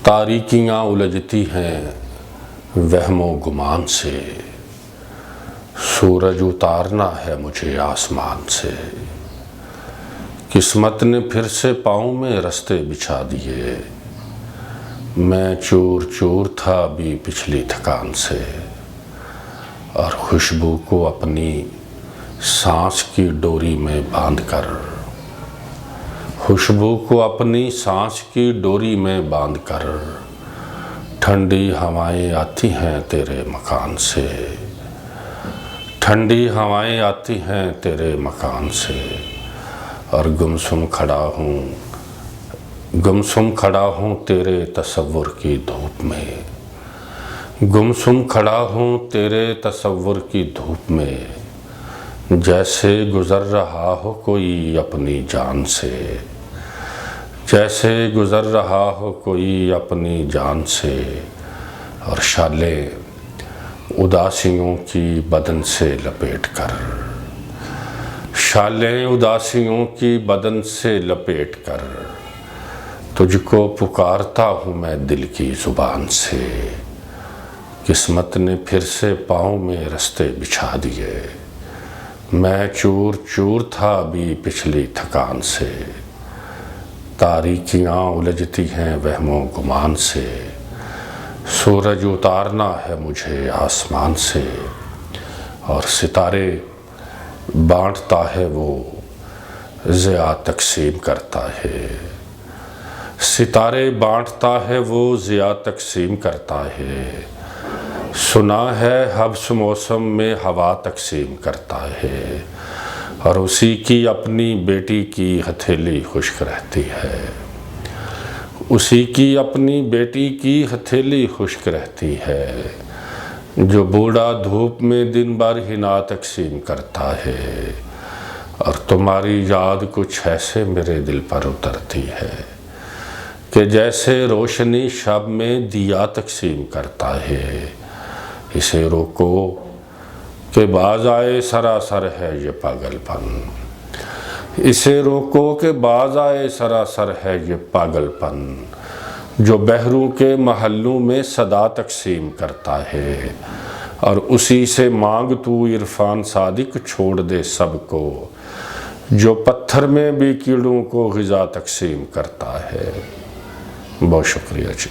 तारीकियाँ उलझती हैं वहमो गुमान से, सूरज उतारना है मुझे आसमान से। किस्मत ने फिर से पाँव में रास्ते बिछा दिए, मैं चूर चूर था अभी पिछली थकान से। और खुशबू को अपनी सांस की डोरी में बांधकर, खुशबू को अपनी सांस की डोरी में बांधकर, ठंडी हवाएं आती हैं तेरे मकान से, ठंडी हवाएं आती हैं तेरे मकान से। और गुमसुम खड़ा हूँ तेरे तसव्वुर की धूप में, गुमसुम खड़ा हूँ तेरे तसव्वुर की धूप में। जैसे गुज़र रहा हो कोई अपनी जान से, जैसे गुज़र रहा हो कोई अपनी जान से। और शाले उदासियों की बदन से लपेट कर, शालें उदासियों की बदन से लपेट कर, तुझको पुकारता हूँ मैं दिल की ज़ुबान से। किस्मत ने फिर से पाँव में रास्ते बिछा दिए, मैं चूर चूर था अभी पिछली थकान से। तारीकियाँ उलझती हैं वहमो गुमान से, सूरज उतारना है मुझे आसमान से। और सितारे बांटता है वो ज़िया तक़सीम करता है, सितारे बांटता है वो ज़िया तक़सीम करता है। सुना है हब्स मौसम में हवा तक़सीम करता है, और उसी की अपनी बेटी की हथेली खुश्क रहती है, उसी की अपनी बेटी की हथेली खुश्क रहती है। जो बूढ़ा धूप में दिन भर हिना तक़सीम करता है, और तुम्हारी याद कुछ ऐसे मेरे दिल पर उतरती है कि जैसे रोशनी शब में दिया तक़सीम करता है। इसे रोको कि बाज आए सरासर है ये पागलपन, इसे रोको कि बाज आए सरासर है ये पागलपन। जो बहरूं के महलों में सदा तक़सीम करता है, और उसी से मांग तू इरफान सादिक छोड़ दे सबको। जो पत्थर में भी कीड़ों को ग़िज़ा तक़सीम करता है। बहुत शुक्रिया जी।